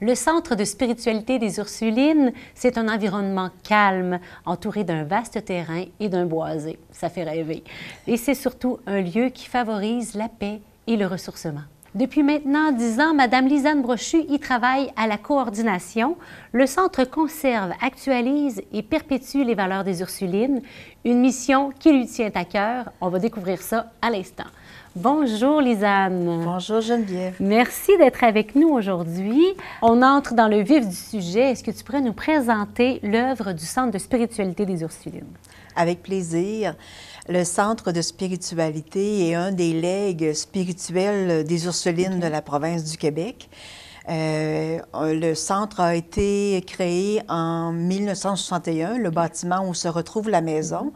Le centre de spiritualité des Ursulines, c'est un environnement calme, entouré d'un vaste terrain et d'un boisé. Ça fait rêver. Et c'est surtout un lieu qui favorise la paix et le ressourcement. Depuis maintenant 10 ans, Mme Lisanne Brochu y travaille à la coordination. Le centre conserve, actualise et perpétue les valeurs des Ursulines, une mission qui lui tient à cœur. On va découvrir ça à l'instant. Bonjour Lisanne. Bonjour Geneviève. Merci d'être avec nous aujourd'hui. On entre dans le vif du sujet. Est-ce que tu pourrais nous présenter l'œuvre du Centre de spiritualité des Ursulines? Avec plaisir. Le Centre de spiritualité est un des legs spirituels des Ursulines de la province du Québec. Le centre a été créé en 1961, le bâtiment où se retrouve la maison.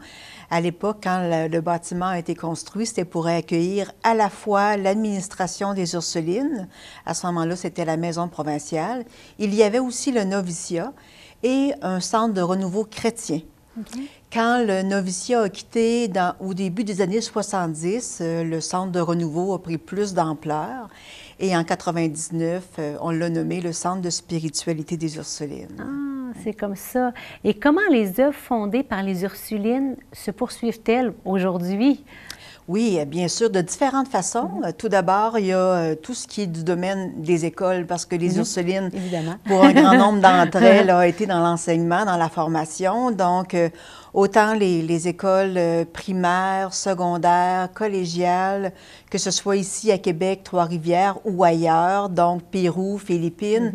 À l'époque, quand le bâtiment a été construit, c'était pour accueillir à la fois l'administration des Ursulines. À ce moment-là, c'était la maison provinciale. Il y avait aussi le noviciat et un centre de renouveau chrétien. Quand le noviciat a quitté au début des années 70, le centre de renouveau a pris plus d'ampleur. Et en 99, on l'a nommé le Centre de spiritualité des Ursulines. Ah, c'est comme ça. Et comment les œuvres fondées par les Ursulines se poursuivent-elles aujourd'hui? Oui, bien sûr, de différentes façons. Tout d'abord, il y a tout ce qui est du domaine des écoles, parce que les Ursulines, évidemment, pour un grand nombre d'entre elles, ont été dans l'enseignement, dans la formation. Donc, autant les écoles primaires, secondaires, collégiales, que ce soit ici à Québec, Trois-Rivières ou ailleurs, donc Pérou, Philippines,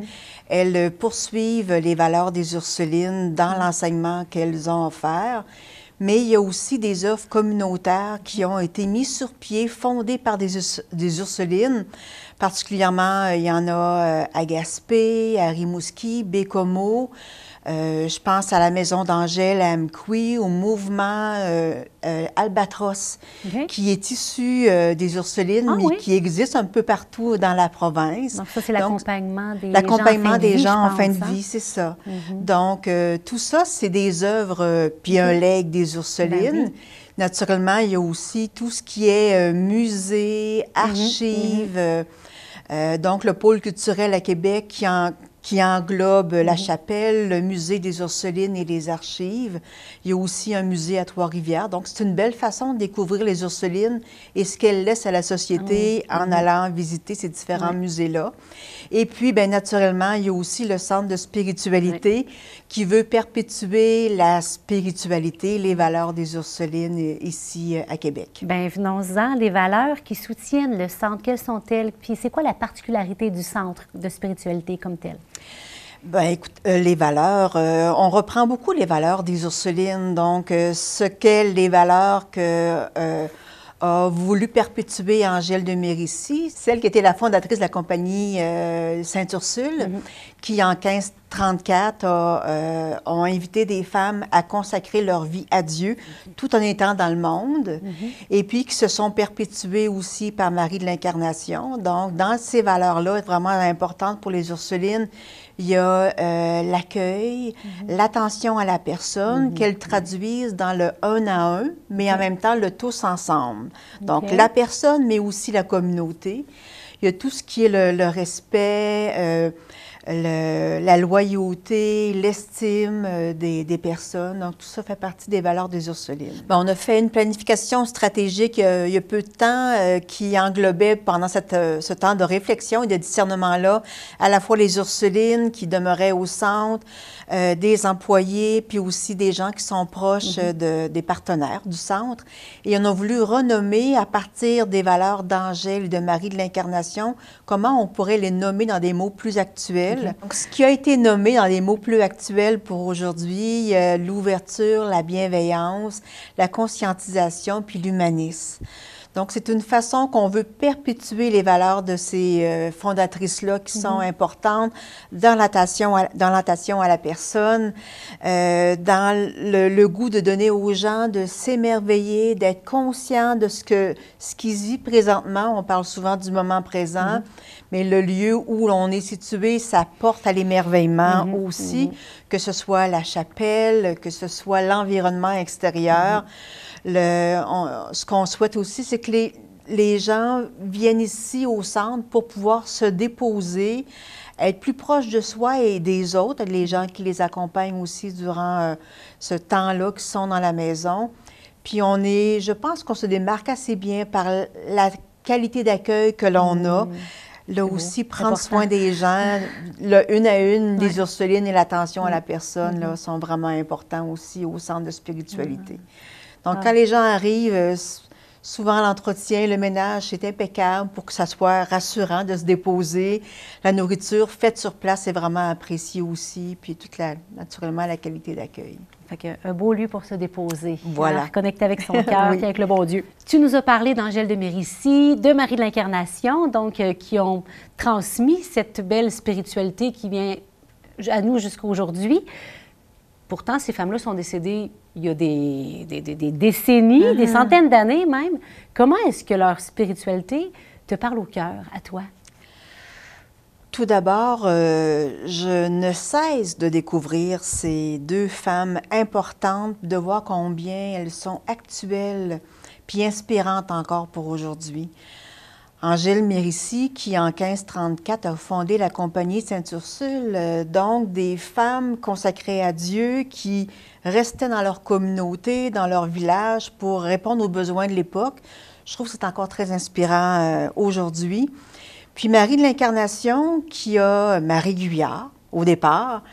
elles poursuivent les valeurs des Ursulines dans l'enseignement qu'elles ont offert. Mais il y a aussi des œuvres communautaires qui ont été mises sur pied, fondées par des Ursulines. Particulièrement, il y en a à Gaspé, à Rimouski, Bécomo. Je pense à la Maison d'Angèle à Amqui, au mouvement Albatros, qui est issu des Ursulines, mais qui existe un peu partout dans la province. Donc ça, c'est l'accompagnement des gens en fin de vie, c'est ça. Donc, tout ça, c'est des œuvres, puis un legs des Ursulines. Naturellement, il y a aussi tout ce qui est musée, archives, donc le pôle culturel à Québec qui englobe la chapelle, le musée des Ursulines et les archives. Il y a aussi un musée à Trois-Rivières. Donc, c'est une belle façon de découvrir les Ursulines et ce qu'elles laissent à la société en allant visiter ces différents musées-là. Et puis, bien naturellement, il y a aussi le Centre de spiritualité qui veut perpétuer la spiritualité, les valeurs des Ursulines ici à Québec. Bien, venons-en. Les valeurs qui soutiennent le centre, quelles sont-elles? Puis, c'est quoi la particularité du Centre de spiritualité comme tel? Bien, écoute, les valeurs, on reprend beaucoup les valeurs des Ursulines. Donc, ce qu'est les valeurs que a voulu perpétuer Angèle de Mérici, celle qui était la fondatrice de la compagnie Sainte-Ursule, qui en 1534 ont invité des femmes à consacrer leur vie à Dieu tout en étant dans le monde, et puis qui se sont perpétuées aussi par Marie de l'Incarnation. Donc, dans ces valeurs-là, vraiment importantes pour les Ursulines, il y a l'accueil, l'attention à la personne, qu'elles traduisent dans le un à un, mais en même temps le tous ensemble. Donc, la personne, mais aussi la communauté. Il y a tout ce qui est le respect, la loyauté, l'estime des personnes. Donc, tout ça fait partie des valeurs des Ursulines. Bien, on a fait une planification stratégique il y a peu de temps qui englobait pendant ce temps de réflexion et de discernement-là à la fois les Ursulines qui demeuraient au centre, des employés, puis aussi des gens qui sont proches des partenaires du centre. Et on a voulu renommer à partir des valeurs d'Angèle et de Marie de l'Incarnation, comment on pourrait les nommer dans des mots plus actuels. Donc, ce qui a été nommé dans les mots plus actuels pour aujourd'hui, l'ouverture, la bienveillance, la conscientisation, puis l'humanisme. Donc, c'est une façon qu'on veut perpétuer les valeurs de ces fondatrices-là qui sont importantes dans l'attention à la personne, dans le goût de donner aux gens de s'émerveiller, d'être conscient de ce qu'ils vivent présentement. On parle souvent du moment présent, mais le lieu où l'on est situé, ça porte à l'émerveillement aussi, que ce soit la chapelle, que ce soit l'environnement extérieur. Ce qu'on souhaite aussi, c'est que les gens viennent ici au centre pour pouvoir se déposer, être plus proche de soi et des autres, les gens qui les accompagnent aussi durant ce temps-là qui sont dans la maison. Puis je pense qu'on se démarque assez bien par la qualité d'accueil que l'on a. Là aussi, prendre soin des gens, une à une, des Ursulines et l'attention à la personne là, sont vraiment importants aussi au centre de spiritualité. Donc, quand les gens arrivent, souvent l'entretien, le ménage, c'est impeccable pour que ça soit rassurant de se déposer. La nourriture faite sur place est vraiment appréciée aussi, puis naturellement, la qualité d'accueil. Fait qu'un beau lieu pour se déposer. Voilà. Connecter avec son cœur et avec le bon Dieu. Tu nous as parlé d'Angèle de Mérici, de Marie de l'Incarnation, donc qui ont transmis cette belle spiritualité qui vient à nous jusqu'à aujourd'hui. Pourtant, ces femmes-là sont décédées il y a des décennies, des centaines d'années même. Comment est-ce que leur spiritualité te parle au cœur, à toi? Tout d'abord, je ne cesse de découvrir ces deux femmes importantes, de voir combien elles sont actuelles puis inspirantes encore pour aujourd'hui. Angèle Mérici, qui en 1534 a fondé la Compagnie Sainte-Ursule, donc des femmes consacrées à Dieu qui restaient dans leur communauté, dans leur village pour répondre aux besoins de l'époque. Je trouve que c'est encore très inspirant aujourd'hui. Puis Marie de l'Incarnation, Marie Guyard, au départ,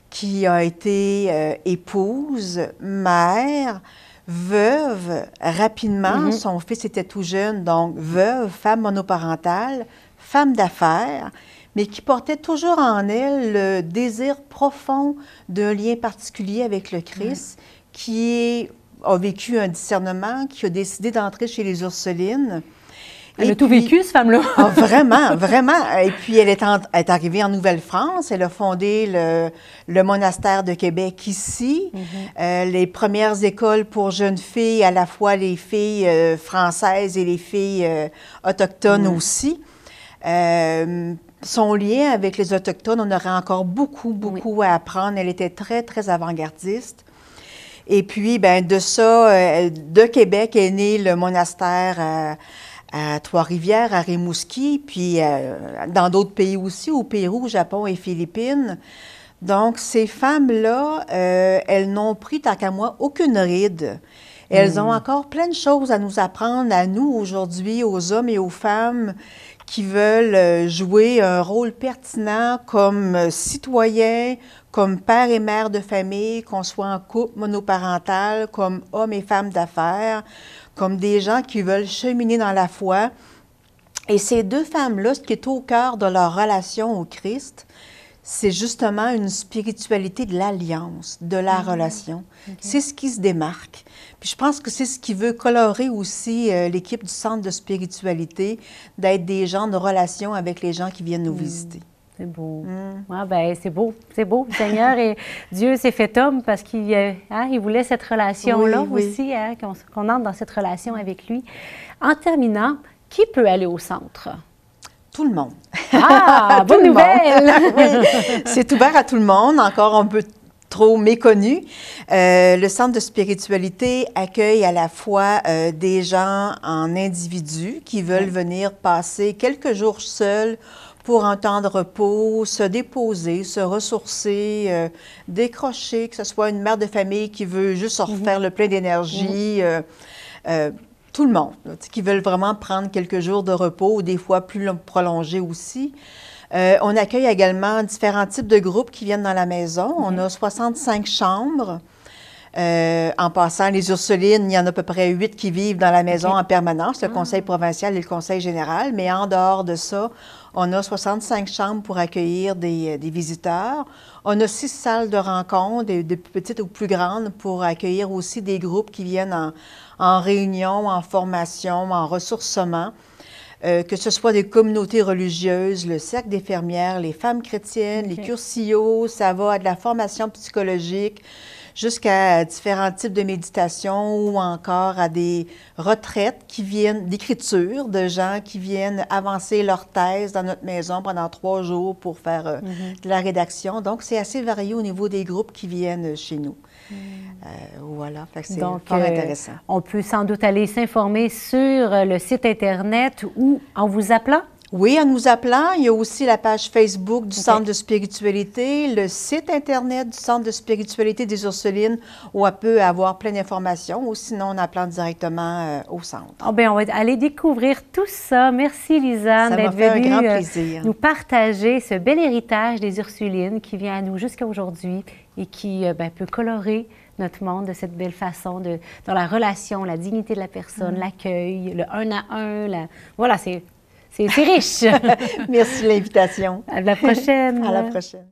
qui a été épouse, mère, veuve rapidement. Son fils était tout jeune, donc veuve, femme monoparentale, femme d'affaires, mais qui portait toujours en elle le désir profond d'un lien particulier avec le Christ, qui a vécu un discernement, qui a décidé d'entrer chez les Ursulines. Elle a tout vécu, cette femme-là. Vraiment, vraiment. Et puis, elle est arrivée en Nouvelle-France. Elle a fondé le monastère de Québec ici. Les premières écoles pour jeunes filles, à la fois les filles françaises et les filles autochtones aussi. Son lien avec les Autochtones, on aurait encore beaucoup à apprendre. Elle était très, très avant-gardiste. Et puis, de ça, de Québec est né le monastère à Trois-Rivières, à Rimouski, puis dans d'autres pays aussi, au Pérou, Japon et Philippines. Donc, ces femmes-là, elles n'ont pris, tant qu'à moi, aucune ride. Elles ont encore plein de choses à nous apprendre, à nous aujourd'hui, aux hommes et aux femmes qui veulent jouer un rôle pertinent comme citoyens, comme père et mère de famille, qu'on soit en couple monoparental, comme hommes et femmes d'affaires, comme des gens qui veulent cheminer dans la foi. Et ces deux femmes-là, ce qui est au cœur de leur relation au Christ, c'est justement une spiritualité de l'alliance, de la relation. C'est ce qui se démarque. Puis je pense que c'est ce qui veut colorer aussi l'équipe du Centre de spiritualité, d'être des gens de relation avec les gens qui viennent nous visiter. C'est beau. C'est beau. C'est beau. Le Seigneur et Dieu s'est fait homme parce qu'il il voulait cette relation-là aussi, qu'on entre dans cette relation avec lui. En terminant, qui peut aller au centre? Tout le monde. Ah, bonne nouvelle! C'est ouvert à tout le monde, encore un peu trop méconnu. Le Centre de spiritualité accueille à la fois des gens en individu qui veulent venir passer quelques jours seuls pour un temps de repos, se déposer, se ressourcer, décrocher, que ce soit une mère de famille qui veut juste se refaire le plein d'énergie, tout le monde, qui veulent vraiment prendre quelques jours de repos, ou des fois plus prolongés aussi. On accueille également différents types de groupes qui viennent dans la maison. On a 65 chambres. En passant, les Ursulines, il y en a à peu près 8 qui vivent dans la maison en permanence, le conseil provincial et le conseil général. Mais en dehors de ça, on a 65 chambres pour accueillir des visiteurs. On a 6 salles de rencontre, de petites ou plus grandes, pour accueillir aussi des groupes qui viennent en réunion, en formation, en ressourcement. Que ce soit des communautés religieuses, le cercle des fermières, les femmes chrétiennes, les cursillos, ça va à de la formation psychologique, jusqu'à différents types de méditation ou encore à des retraites qui viennent d'écriture, de gens qui viennent avancer leur thèse dans notre maison pendant 3 jours pour faire de la rédaction. Donc, c'est assez varié au niveau des groupes qui viennent chez nous. Voilà, c'est fort intéressant. On peut sans doute aller s'informer sur le site Internet ou en vous appelant? Oui, en nous appelant. Il y a aussi la page Facebook du OK. Centre de spiritualité, le site Internet du Centre de spiritualité des Ursulines, où on peut avoir plein d'informations, ou sinon en appelant directement au centre. Oh, bien, on va aller découvrir tout ça. Merci, Lisanne, Ça m'a d'être fait un venue grand plaisir. nous partager ce bel héritage des Ursulines qui vient à nous jusqu'à aujourd'hui et qui peut colorer notre monde de cette belle façon, dans la relation, la dignité de la personne, l'accueil, le un à un. Voilà, c'est riche. Merci de l'invitation. À la prochaine. À la prochaine.